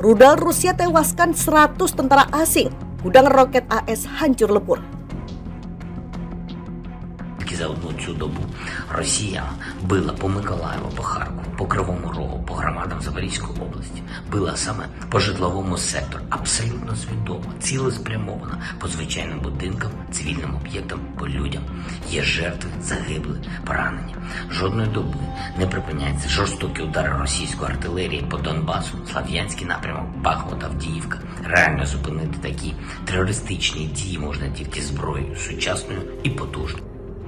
Rudal Rusia tewaskan 100 tentara asing. Gudang roket AS hancur lebur. За одну цю добу Росія била по Миколаєву, по Харкову, по Кривому Рогу, по громадам Запорізької області. Била саме по житловому сектору. Абсолютно свідомо, цілеспрямовано по звичайним будинкам, цивільним об'єктам, по людям. Є жертви, загибли, поранені. Жодної доби не припиняються жорстокі удари російської артилерії по Донбасу, Слов'янський напрямок, Бахмут, Авдіївка. Реально зупинити такі терористичні дії можна тільки зброєю сучасною і потужною.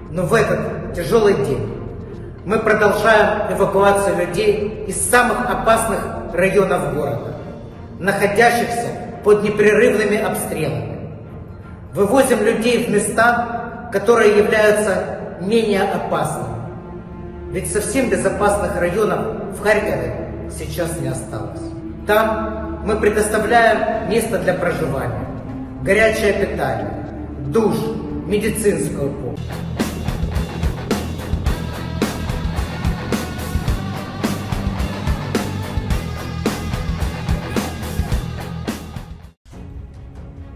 Но в этот тяжелый день мы продолжаем эвакуацию людей из самых опасных районов города, находящихся под непрерывными обстрелами. Вывозим людей в места, которые являются менее опасными. Ведь совсем безопасных районов в Харькове сейчас не осталось. Там мы предоставляем место для проживания, горячее питание, душ, медицинскую помощь.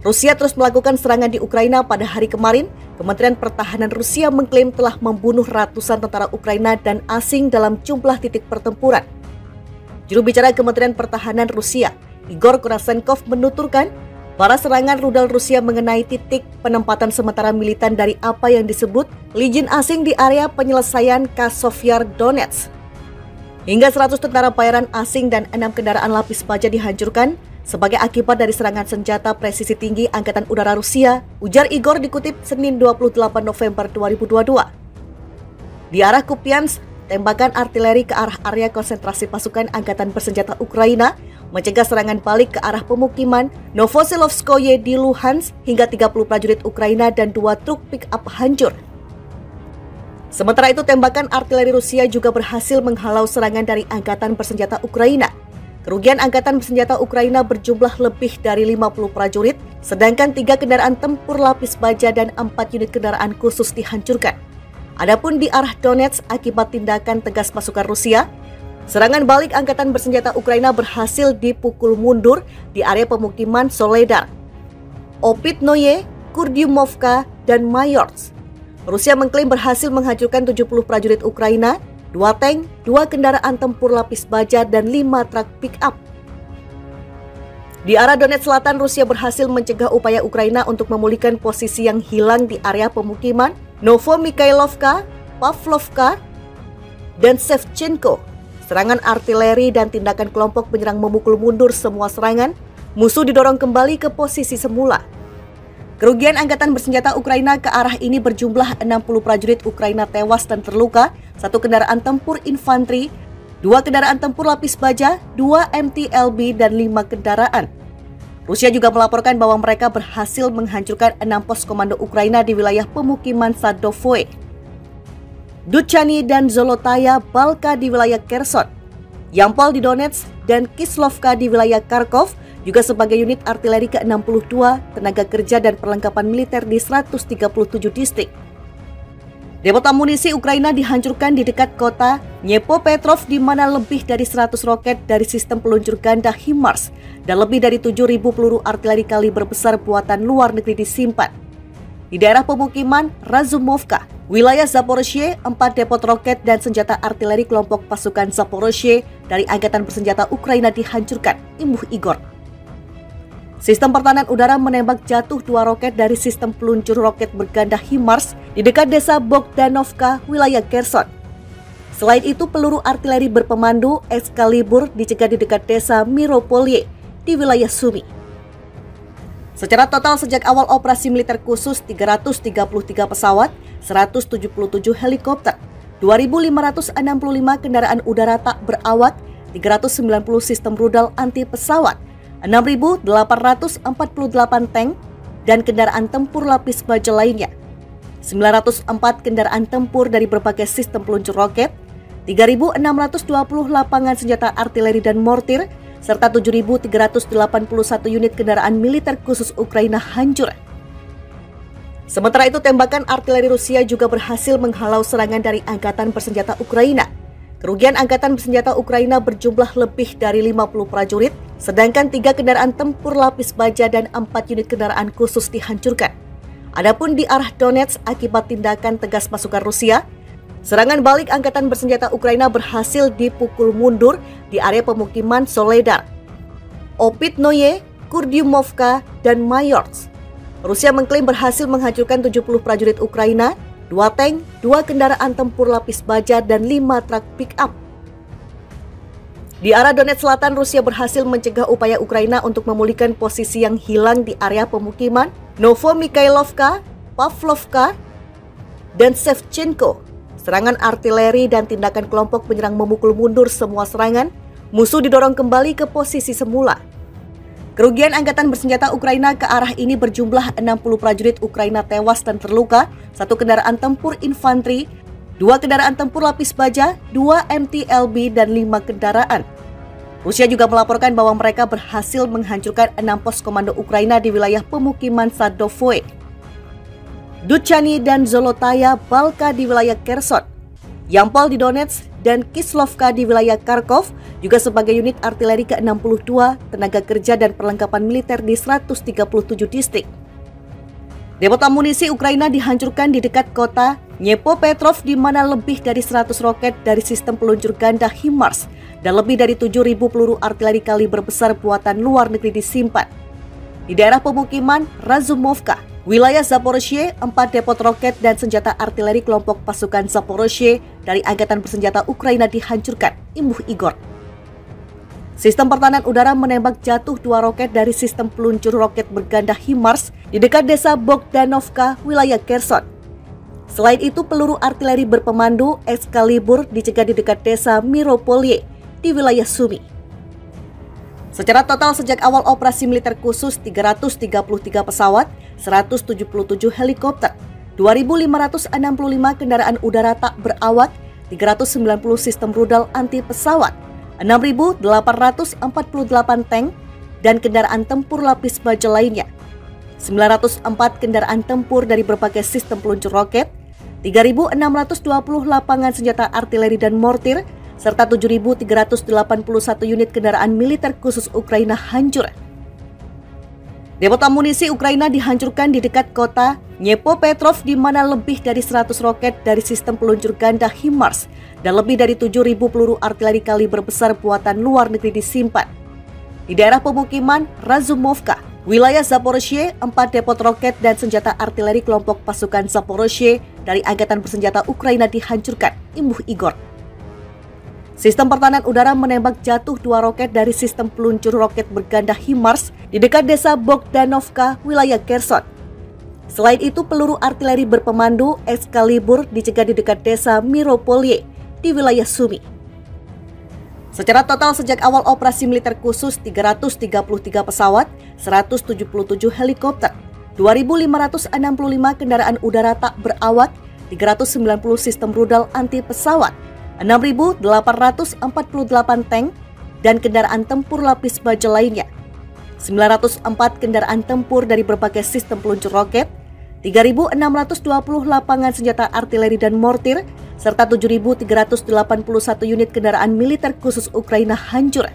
Rusia terus melakukan serangan di Ukraina. Pada hari kemarin, Kementerian Pertahanan Rusia mengklaim telah membunuh ratusan tentara Ukraina dan asing dalam jumlah titik pertempuran. Juru bicara Kementerian Pertahanan Rusia, Igor Konashenkov, menuturkan para serangan rudal Rusia mengenai titik penempatan sementara militan dari apa yang disebut Legion asing di area penyelesaian Kasovyar Donetsk. Hingga 100 tentara bayaran asing dan 6 kendaraan lapis baja dihancurkan sebagai akibat dari serangan senjata presisi tinggi Angkatan Udara Rusia, ujar Igor dikutip Senin 28 November 2022. Di arah Kupiansk, tembakan artileri ke arah area konsentrasi pasukan Angkatan Bersenjata Ukraina mencegah serangan balik ke arah pemukiman Novosilovskoye di Luhansk hingga 30 prajurit Ukraina dan 2 truk pick-up hancur. Sementara itu, tembakan artileri Rusia juga berhasil menghalau serangan dari Angkatan Bersenjata Ukraina. Kerugian Angkatan Bersenjata Ukraina berjumlah lebih dari 50 prajurit, sedangkan 3 kendaraan tempur lapis baja dan 4 unit kendaraan khusus dihancurkan. Adapun di arah Donetsk, akibat tindakan tegas pasukan Rusia, serangan balik Angkatan Bersenjata Ukraina berhasil dipukul mundur di area pemukiman Soledar, Opitnoye, Kurdyumovka, dan Mayorsk. Rusia mengklaim berhasil menghancurkan 70 prajurit Ukraina, 2 tank, 2 kendaraan tempur lapis baja, dan 5 truk pick-up. Di arah Donetsk Selatan, Rusia berhasil mencegah upaya Ukraina untuk memulihkan posisi yang hilang di area pemukiman Novomikhailovka, Pavlovka, dan Shevchenko. Serangan artileri dan tindakan kelompok menyerang memukul mundur semua serangan, musuh didorong kembali ke posisi semula. Kerugian Angkatan Bersenjata Ukraina ke arah ini berjumlah 60 prajurit Ukraina tewas dan terluka, 1 kendaraan tempur infanteri, 2 kendaraan tempur lapis baja, 2 MTLB, dan 5 kendaraan. Rusia juga melaporkan bahwa mereka berhasil menghancurkan 6 pos komando Ukraina di wilayah pemukiman Sadovoe, Duchany, dan Zolotaya Balka di wilayah Kherson, Yampol di Donetsk, dan Kislovka di wilayah Kharkov, juga sebagai unit artileri ke-62, tenaga kerja dan perlengkapan militer di 137 distrik. Depot amunisi Ukraina dihancurkan di dekat kota Dnepropetrovsk, di mana lebih dari 100 roket dari sistem peluncur ganda HIMARS dan lebih dari 7.000 peluru artileri kaliber besar buatan luar negeri disimpan. Di daerah pemukiman Razumovka, wilayah Zaporizhzhia, 4 depot roket dan senjata artileri kelompok pasukan Zaporizhzhia dari Angkatan Bersenjata Ukraina dihancurkan, imbuh Igor. Sistem pertahanan udara menembak jatuh 2 roket dari sistem peluncur roket berganda HIMARS di dekat desa Bogdanovka, wilayah Kherson. Selain itu, peluru artileri berpemandu Excalibur dicegat di dekat desa Miropolye di wilayah Sumy. Secara total sejak awal operasi militer khusus, 333 pesawat, 177 helikopter, 2.565 kendaraan udara tak berawak, 390 sistem rudal anti pesawat, 6.848 tank dan kendaraan tempur lapis baja lainnya, 904 kendaraan tempur dari berbagai sistem peluncur roket, 3.620 lapangan senjata artileri dan mortir, serta 7.381 unit kendaraan militer khusus Ukraina hancur. Sementara itu, tembakan artileri Rusia juga berhasil menghalau serangan dari Angkatan Bersenjata Ukraina. Kerugian angkatan bersenjata Ukraina berjumlah lebih dari 50 prajurit, sedangkan 3 kendaraan tempur lapis baja dan 4 unit kendaraan khusus dihancurkan. Adapun di arah Donetsk, akibat tindakan tegas pasukan Rusia, serangan balik angkatan bersenjata Ukraina berhasil dipukul mundur di area pemukiman Soledar, Opitnoye, Kurdyumovka, dan Mayorsk. Rusia mengklaim berhasil menghancurkan 70 prajurit Ukraina, 2 tank, 2 kendaraan tempur lapis baja, dan 5 truk pick-up. Di arah Donetsk Selatan, Rusia berhasil mencegah upaya Ukraina untuk memulihkan posisi yang hilang di area pemukiman Novomikhailovka, Pavlovka, dan Shevchenko. Serangan artileri dan tindakan kelompok penyerang memukul mundur semua serangan, musuh didorong kembali ke posisi semula. Kerugian angkatan bersenjata Ukraina ke arah ini berjumlah 60 prajurit Ukraina tewas dan terluka, 1 kendaraan tempur infanteri, 2 kendaraan tempur lapis baja, 2 MTLB, dan 5 kendaraan. Rusia juga melaporkan bahwa mereka berhasil menghancurkan 6 pos komando Ukraina di wilayah pemukiman Sadovoe, Duchany dan Zolotaya Balka di wilayah Kherson, Yampol di Donetsk, dan Kislovka di wilayah Kharkov, juga sebagai unit artileri ke-62, tenaga kerja dan perlengkapan militer di 137 distrik. Depot amunisi Ukraina dihancurkan di dekat kota Dnepropetrovsk, di mana lebih dari 100 roket dari sistem peluncur ganda HIMARS dan lebih dari 7.000 peluru artileri kaliber besar buatan luar negeri disimpan. Di daerah pemukiman Razumovka, wilayah Zaporozhye, 4 depot roket dan senjata artileri kelompok pasukan Zaporozhye dari Angkatan Bersenjata Ukraina dihancurkan, imbuh Igor. Sistem pertahanan udara menembak jatuh 2 roket dari sistem peluncur roket berganda HIMARS di dekat desa Bogdanovka, wilayah Kherson. Selain itu, peluru artileri berpemandu Excalibur dicegat di dekat desa Miropolye di wilayah Sumy. Secara total sejak awal operasi militer khusus, 333 pesawat, 177 helikopter, 2.565 kendaraan udara tak berawak, 390 sistem rudal anti pesawat, 6.848 tank, dan kendaraan tempur lapis baja lainnya, 904 kendaraan tempur dari berbagai sistem peluncur roket, 3.620 lapangan senjata artileri dan mortir, serta 7.381 unit kendaraan militer khusus Ukraina hancur. Depot amunisi Ukraina dihancurkan di dekat kota Dnepropetrovsk, di mana lebih dari 100 roket dari sistem peluncur ganda HIMARS dan lebih dari 7.000 peluru artileri kaliber besar buatan luar negeri disimpan. Di daerah pemukiman Razumovka, wilayah Zaporozhye, 4 depot roket dan senjata artileri kelompok pasukan Zaporozhye dari Angkatan Bersenjata Ukraina dihancurkan, imbuh Igor. Sistem pertahanan udara menembak jatuh 2 roket dari sistem peluncur roket berganda HIMARS di dekat desa Bogdanovka, wilayah Kherson. Selain itu, peluru artileri berpemandu Excalibur dicegat di dekat desa Miropolye di wilayah Sumy. Secara total sejak awal operasi militer khusus, 333 pesawat, 177 helikopter, 2.565 kendaraan udara tak berawak, 390 sistem rudal anti pesawat, 6.848 tank, dan kendaraan tempur lapis baja lainnya, 904 kendaraan tempur dari berbagai sistem peluncur roket, 3.620 lapangan senjata artileri dan mortir, serta 7.381 unit kendaraan militer khusus Ukraina hancur.